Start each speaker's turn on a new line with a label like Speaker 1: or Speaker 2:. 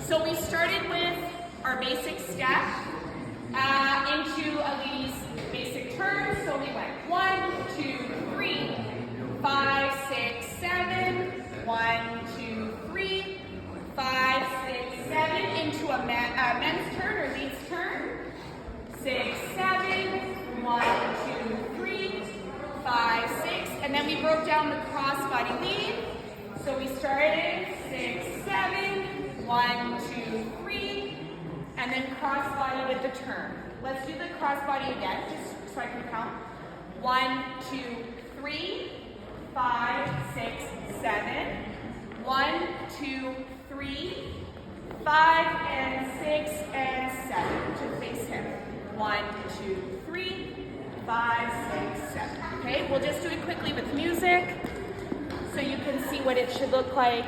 Speaker 1: So we started with our basic step into a lady's basic turn. So we went 1, 2, 3, 5, 6, 7. 1, 2, 3, 5, 6, 7. Into a men's turn or lead's turn. 6, 7. 1, 2, 3, 5, 6. And then we broke down the crossbody lead. So we started 6, 7. 1, 2, 3, and then crossbody with the turn. Let's do the crossbody again, just so I can count. 1, 2, 3, 5, 6, 7. 1, 2, 3, 5, and 6, and 7 to face him. 1, 2, 3, 5, 6, 7. Okay, we'll just do it quickly with music so you can see what it should look like.